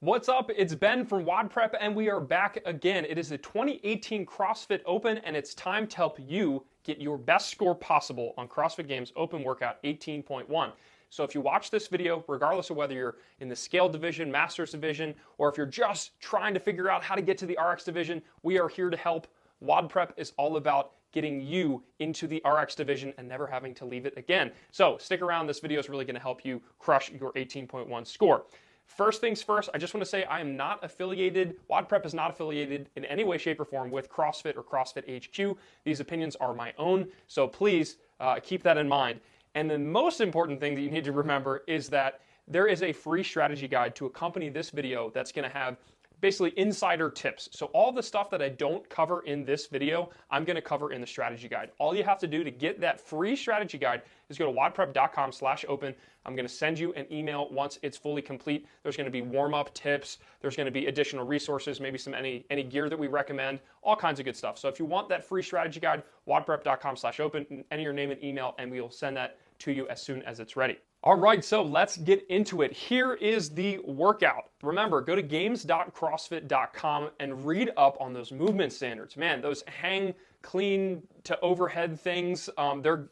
What's up? It's Ben from WODprep, and we are back again. It is the 2018 CrossFit Open, and it's time to help you get your best score possible on CrossFit Games Open Workout 18.1. So if you watch this video, regardless of whether you're in the scale division, masters division, or if you're just trying to figure out how to get to the RX division, we are here to help. WODprep is all about getting you into the RX division and never having to leave it again. So stick around. This video is really going to help you crush your 18.1 score. First things first, I just want to say I am not affiliated, WODprep is not affiliated in any way, shape, or form with CrossFit or CrossFit HQ. These opinions are my own, so please keep that in mind. And the most important thing that you need to remember is that there is a free strategy guide to accompany this video that's going to have basically insider tips. So all the stuff that I don't cover in this video, I'm going to cover in the strategy guide. All you have to do to get that free strategy guide is go to wodprep.com/open. I'm going to send you an email once it's fully complete. There's going to be warm-up tips. There's going to be additional resources, maybe some any gear that we recommend, all kinds of good stuff. So if you want that free strategy guide, wodprep.com/open, enter your name and email, and we will send that to you as soon as it's ready. All right, so let's get into it. Here is the workout. Remember, go to games.crossfit.com and read up on those movement standards. Man, those hang clean to overhead things,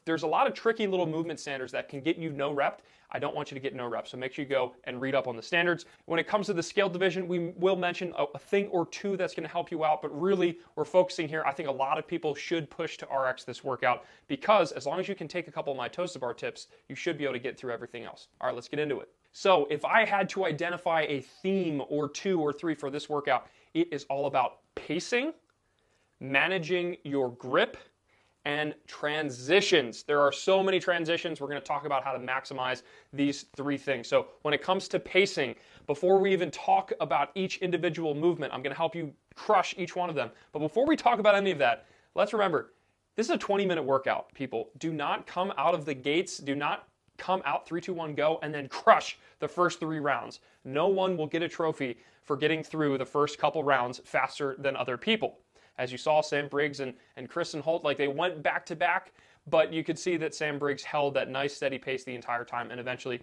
there's a lot of tricky little movement standards that can get you no rep. I don't want you to get no rep, so make sure you go and read up on the standards. When it comes to the scale division, we will mention a thing or two that's going to help you out, but really we're focusing here. I think a lot of people should push to RX this workout because as long as you can take a couple of my toes bar tips, you should be able to get through everything else. All right, let's get into it. So if I had to identify a theme or two or three for this workout, it is all about pacing, managing your grip, and transitions. There are so many transitions. We're going to talk about how to maximize these three things. So when it comes to pacing, before we even talk about each individual movement, I'm going to help you crush each one of them. But before we talk about any of that, let's remember, this is a 20-minute workout, people. Do not come out of the gates. Do not come out 3, 2, 1, go, and then crush the first 3 rounds. No one will get a trophy for getting through the first couple rounds faster than other people. As you saw, Sam Briggs and Kristen Holt, like they went back to back, but you could see that Sam Briggs held that nice steady pace the entire time and eventually,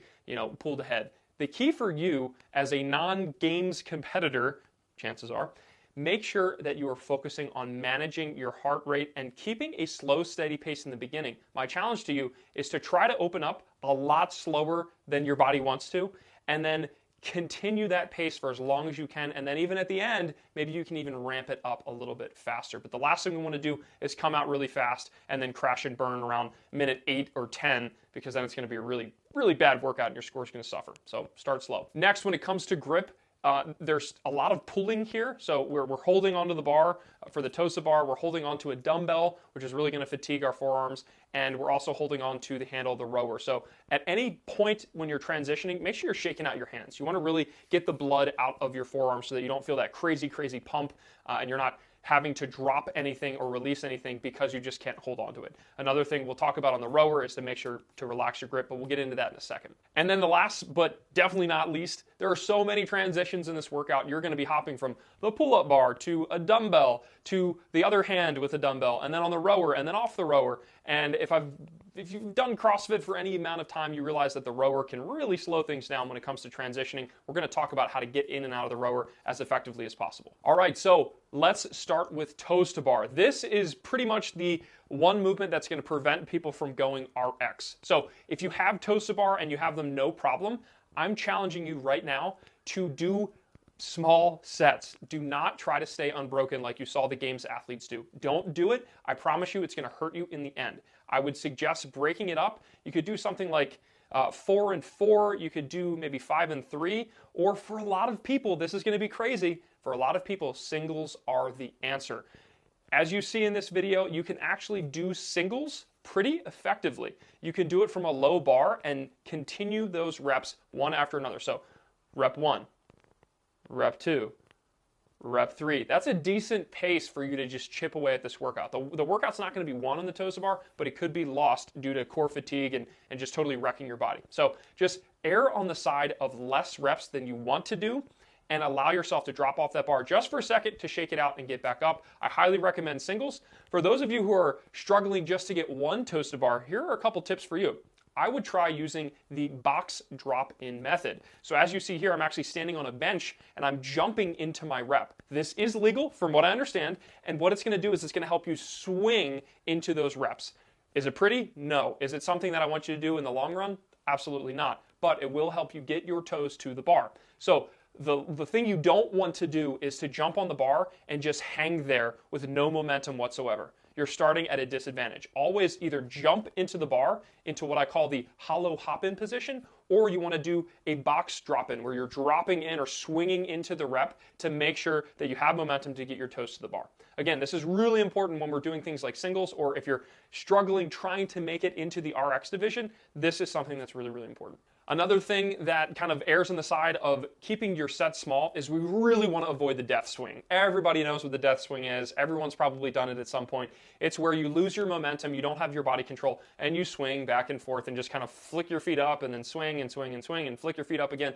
pulled ahead. The key for you as a non-games competitor, chances are, make sure that you are focusing on managing your heart rate and keeping a slow, steady pace in the beginning. My challenge to you is to try to open up a lot slower than your body wants to, and then continue that pace for as long as you can, and then even at the end, maybe you can even ramp it up a little bit faster. But the last thing we want to do is come out really fast and then crash and burn around minute 8 or 10, because then it's going to be a really, really bad workout and your score is going to suffer. So start slow. Next, when it comes to grip, there's a lot of pulling here. So we're holding onto the bar for the TOSA bar. We're holding onto a dumbbell, which is really going to fatigue our forearms. And we're also holding on to the handle of the rower. So at any point when you're transitioning, make sure you're shaking out your hands. You want to really get the blood out of your forearms so that you don't feel that crazy, crazy pump and you're not having to drop anything or release anything because you just can't hold on to it. Another thing we'll talk about on the rower is to make sure to relax your grip, but we'll get into that in a second. And then the last, but definitely not least, there are so many transitions in this workout. You're going to be hopping from the pull-up bar to a dumbbell to the other hand with a dumbbell, and then on the rower, and then off the rower. And if you've done CrossFit for any amount of time, you realize that the rower can really slow things down when it comes to transitioning. We're going to talk about how to get in and out of the rower as effectively as possible. All right, so let's start with toes to bar. This is pretty much the one movement that's going to prevent people from going RX. So if you have toes to bar and you have them no problem, I'm challenging you right now to do small sets. Do not try to stay unbroken like you saw the games athletes do. Don't do it. I promise you it's going to hurt you in the end. I would suggest breaking it up. You could do something like 4 and 4. You could do maybe 5 and 3. Or for a lot of people, this is going to be crazy. For a lot of people, singles are the answer. As you see in this video, you can actually do singles pretty effectively. You can do it from a low bar and continue those reps one after another. So rep 1. Rep 2, rep 3. That's a decent pace for you to just chip away at this workout. The workout's not going to be won on the TOSA bar, but it could be lost due to core fatigue and just totally wrecking your body. So just err on the side of less reps than you want to do and allow yourself to drop off that bar just for a second to shake it out and get back up. I highly recommend singles. For those of you who are struggling just to get one TOSA bar, here are a couple tips for you. I would try using the box drop-in method. So as you see here, I'm actually standing on a bench and I'm jumping into my rep. This is legal from what I understand, and what it's going to do is it's going to help you swing into those reps. Is it pretty? No. Is it something that I want you to do in the long run? Absolutely not. But it will help you get your toes to the bar. So the thing you don't want to do is to jump on the bar and just hang there with no momentum whatsoever. You're starting at a disadvantage. Always either jump into the bar, into what I call the hollow hop-in position, or you want to do a box drop-in where you're dropping in or swinging into the rep to make sure that you have momentum to get your toes to the bar. Again, this is really important when we're doing things like singles, or if you're struggling trying to make it into the RX division, this is something that's really, really important. Another thing that kind of errs on the side of keeping your set small is we really want to avoid the death swing. Everybody knows what the death swing is. Everyone's probably done it at some point. It's where you lose your momentum, you don't have your body control, and you swing back and forth and just kind of flick your feet up and then swing and swing and swing and flick your feet up again.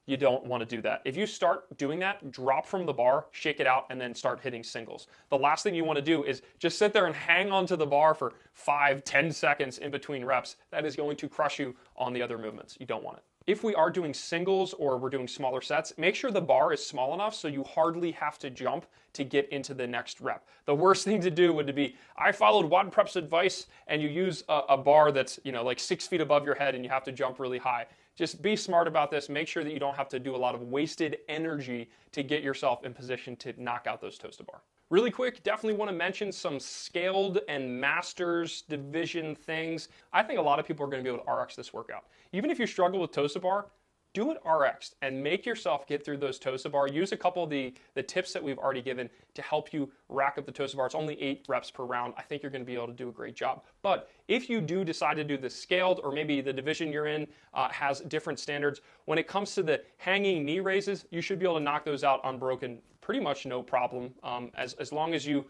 You don't want to do that. If you start doing that, drop from the bar, shake it out, and then start hitting singles. The last thing you want to do is just sit there and hang onto the bar for 5-10 seconds in between reps. That is going to crush you on the other movements. You don't want it. If we are doing singles or we're doing smaller sets, make sure the bar is small enough so you hardly have to jump to get into the next rep. The worst thing to do would be, I followed WODprep's advice, and you use a bar that's like 6 feet above your head and you have to jump really high. Just be smart about this. Make sure that you don't have to do a lot of wasted energy to get yourself in position to knock out those toes to bar. Really quick, definitely want to mention some scaled and masters division things. I think a lot of people are going to be able to RX this workout. Even if you struggle with toes to bar, do it RX and make yourself get through those toes to bar. Use a couple of the tips that we've already given to help you rack up the toes to bar. It's only 8 reps per round. I think you're going to be able to do a great job. But if you do decide to do the scaled, or maybe the division you're in has different standards, when it comes to the hanging knee raises, you should be able to knock those out unbroken pretty much no problem. As long as you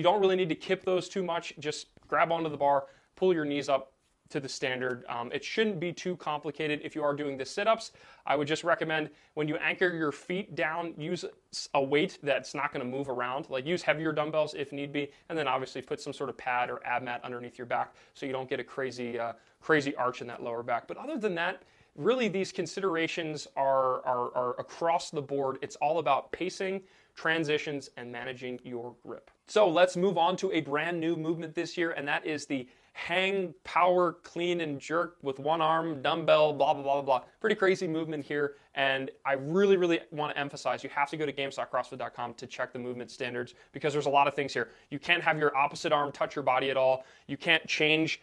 don't really need to kip those too much, just grab onto the bar, pull your knees up to the standard. It shouldn't be too complicated. If you are doing the sit-ups, I would just recommend when you anchor your feet down, use a weight that's not going to move around. Like use heavier dumbbells if need be, and then obviously put some sort of pad or ab mat underneath your back so you don't get a crazy arch in that lower back. But other than that, really these considerations are across the board. It's all about pacing, transitions, and managing your grip. So let's move on to a brand new movement this year, and that is the hang, power, clean, and jerk with one arm, dumbbell, blah, blah, blah, blah. Pretty crazy movement here, and I really, really want to emphasize you have to go to games.crossfit.com to check the movement standards because there's a lot of things here. You can't have your opposite arm touch your body at all. You can't change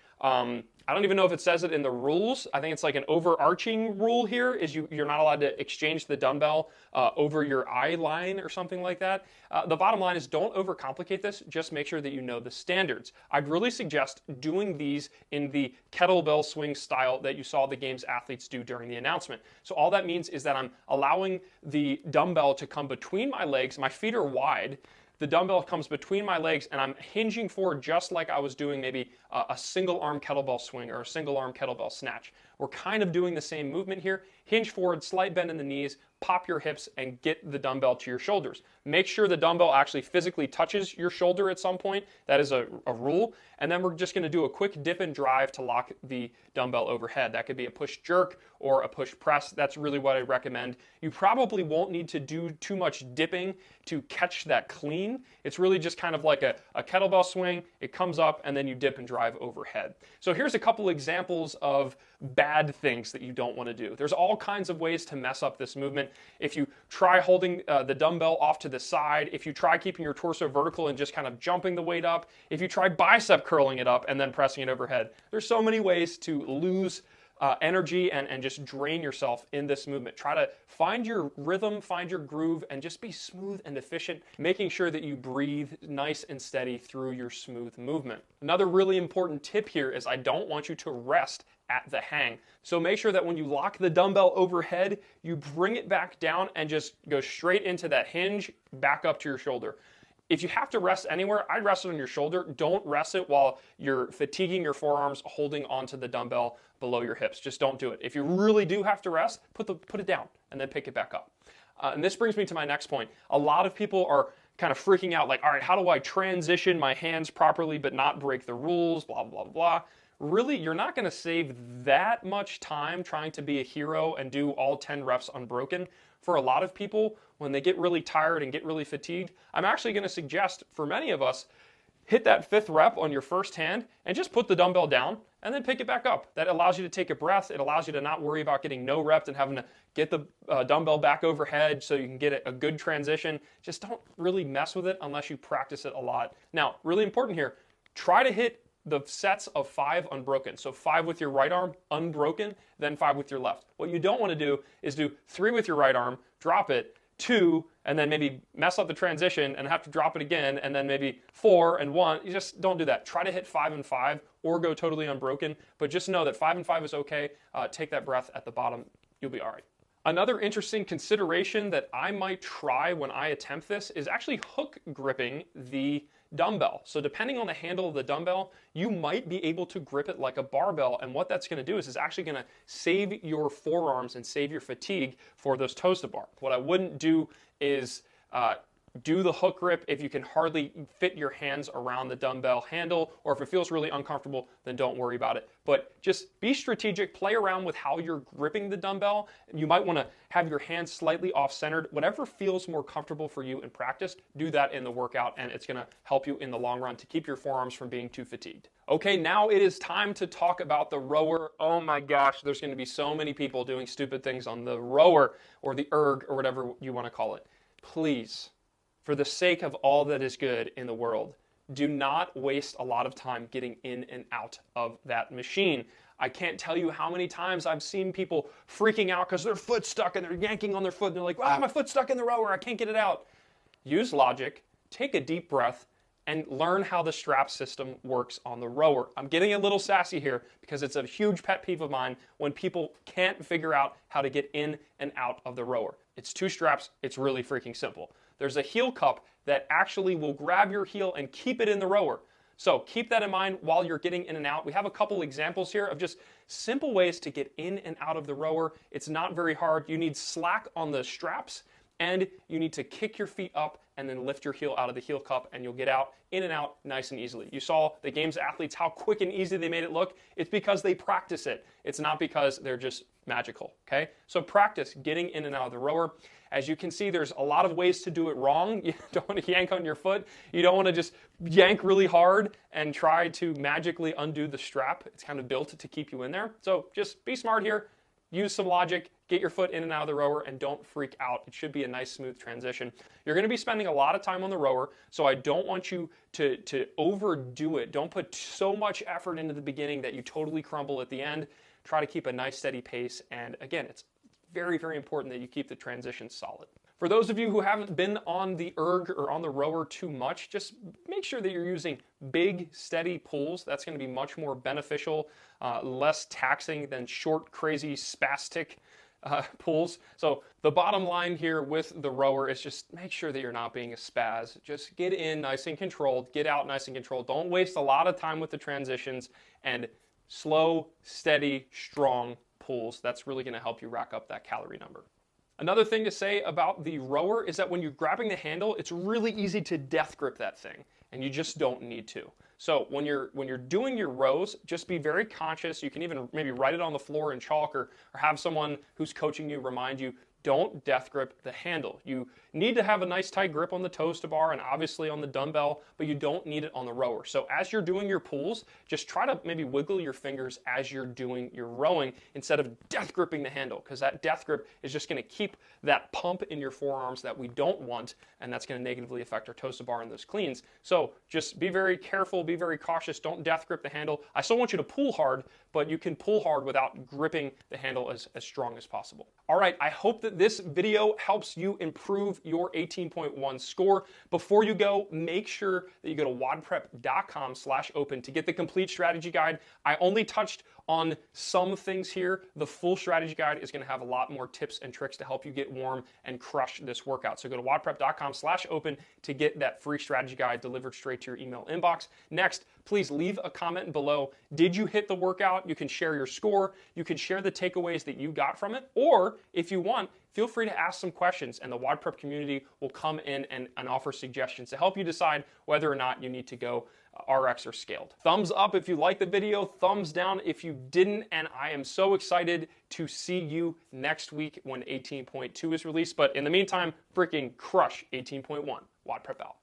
I don't even know if it says it in the rules. I think it's like an overarching rule here is you're not allowed to exchange the dumbbell over your eye line or something like that. The bottom line is don't overcomplicate this. Just make sure that you know the standards. I'd really suggest doing these in the kettlebell swing style that you saw the games athletes do during the announcement. So all that means is that I'm allowing the dumbbell to come between my legs. My feet are wide. The dumbbell comes between my legs and I'm hinging forward just like I was doing maybe a single arm kettlebell swing or a single arm kettlebell snatch. We're kind of doing the same movement here. Hinge forward, slight bend in the knees, pop your hips and get the dumbbell to your shoulders. Make sure the dumbbell actually physically touches your shoulder at some point. That is a rule. And then we're just going to do a quick dip and drive to lock the dumbbell overhead. That could be a push jerk or a push press. That's really what I recommend. You probably won't need to do too much dipping to catch that clean. It's really just kind of like a kettlebell swing. It comes up and then you dip and drive overhead. So here's a couple examples of bad things that you don't want to do. There's all kinds of ways to mess up this movement. If you try holding the dumbbell off to the side, if you try keeping your torso vertical and just kind of jumping the weight up, if you try bicep curling it up and then pressing it overhead, there's so many ways to lose energy and just drain yourself in this movement. Try to find your rhythm, find your groove, and just be smooth and efficient, making sure that you breathe nice and steady through your smooth movement. Another really important tip here is I don't want you to rest at the hang. So make sure that when you lock the dumbbell overhead, you bring it back down and just go straight into that hinge, back up to your shoulder. If you have to rest anywhere, I'd rest it on your shoulder. Don't rest it while you're fatiguing your forearms holding onto the dumbbell below your hips. Just don't do it. If you really do have to rest, put it down and then pick it back up. And this brings me to my next point. A lot of people are kind of freaking out like, all right, how do I transition my hands properly but not break the rules, blah, blah, blah. really you're not going to save that much time trying to be a hero and do all 10 reps unbroken. For a lot of people, when they get really tired and get really fatigued, I'm actually going to suggest for many of us, hit that 5th rep on your first hand and just put the dumbbell down and then pick it back up. That allows you to take a breath. It allows you to not worry about getting no reps and having to get the dumbbell back overhead so you can get a good transition. Just don't really mess with it unless you practice it a lot. Now, really important here, try to hit the sets of 5 unbroken. So 5 with your right arm unbroken, then 5 with your left. What you don't want to do is do 3 with your right arm, drop it, 2, and then maybe mess up the transition and have to drop it again, and then maybe 4 and 1. You just don't do that. Try to hit 5 and 5 or go totally unbroken, but just know that 5 and 5 is okay. Take that breath at the bottom. You'll be all right. Another interesting consideration that I might try when I attempt this is actually hook gripping the dumbbell. So depending on the handle of the dumbbell, you might be able to grip it like a barbell, and what that's going to do is actually going to save your forearms and save your fatigue for those toes to bar. What I wouldn't do is do the hook grip if you can hardly fit your hands around the dumbbell handle, or if it feels really uncomfortable, then don't worry about it. But just be strategic, play around with how you're gripping the dumbbell. You might want to have your hands slightly off-centered. Whatever feels more comfortable for you in practice, do that in the workout, and it's going to help you in the long run to keep your forearms from being too fatigued. Okay, now it is time to talk about the rower. Oh my gosh, there's going to be so many people doing stupid things on the rower or the erg or whatever you want to call it. Please, for the sake of all that is good in the world, do not waste a lot of time getting in and out of that machine. I can't tell you how many times I've seen people freaking out because their foot's stuck and they're yanking on their foot and they're like, wow, my foot's stuck in the rower, I can't get it out. Use logic, take a deep breath, and learn how the strap system works on the rower. I'm getting a little sassy here because it's a huge pet peeve of mine when people can't figure out how to get in and out of the rower. It's 2 straps, it's really freaking simple. There's a heel cup that actually will grab your heel and keep it in the rower. So keep that in mind while you're getting in and out. We have a couple examples here of just simple ways to get in and out of the rower. It's not very hard. You need slack on the straps, and you need to kick your feet up and then lift your heel out of the heel cup, and you'll get out, in and out, nice and easily. You saw the games athletes, how quick and easy they made it look. It's because they practice it. It's not because they're just magical, okay? So practice getting in and out of the rower. As you can see, there's a lot of ways to do it wrong. You don't want to yank on your foot. You don't want to just yank really hard and try to magically undo the strap. It's kind of built to keep you in there. So just be smart here. Use some logic, get your foot in and out of the rower, and don't freak out. It should be a nice, smooth transition. You're going to be spending a lot of time on the rower, so I don't want you to overdo it. Don't put so much effort into the beginning that you totally crumble at the end. Try to keep a nice, steady pace, and again, it's very, very important that you keep the transition solid. For those of you who haven't been on the erg or on the rower too much, just make sure that you're using big, steady pulls. That's going to be much more beneficial, less taxing than short, crazy, spastic pulls. So the bottom line here with the rower is just make sure that you're not being a spaz. Just get in nice and controlled, get out nice and controlled. Don't waste a lot of time with the transitions, and slow, steady, strong pulls. That's really going to help you rack up that calorie number. Another thing to say about the rower is that when you're grabbing the handle, it's really easy to death grip that thing, and you just don't need to. So when you're doing your rows, just be very conscious. You can even maybe write it on the floor in chalk, or have someone who's coaching you remind you, don't death grip the handle. You need to have a nice tight grip on the toes to bar and obviously on the dumbbell, but you don't need it on the rower. So as you're doing your pulls, just try to maybe wiggle your fingers as you're doing your rowing instead of death gripping the handle, because that death grip is just going to keep that pump in your forearms that we don't want, and that's going to negatively affect our toes to bar and those cleans. So just be very careful, be very cautious, don't death grip the handle. I still want you to pull hard, but you can pull hard without gripping the handle as strong as possible. All right, I hope that this video helps you improve your 18.1 score. Before you go, make sure that you go to WODprep.com/open to get the complete strategy guide. I only touched on some things here. The full strategy guide is going to have a lot more tips and tricks to help you get warm and crush this workout. So go to WODprep.com/open to get that free strategy guide delivered straight to your email inbox. Next, please leave a comment below. Did you hit the workout? You can share your score. You can share the takeaways that you got from it. Or if you want, feel free to ask some questions, and the WODprep community will come in and offer suggestions to help you decide whether or not you need to go RX or scaled. Thumbs up if you liked the video, thumbs down if you didn't, and I am so excited to see you next week when 18.2 is released. But in the meantime, freaking crush 18.1. WODprep out.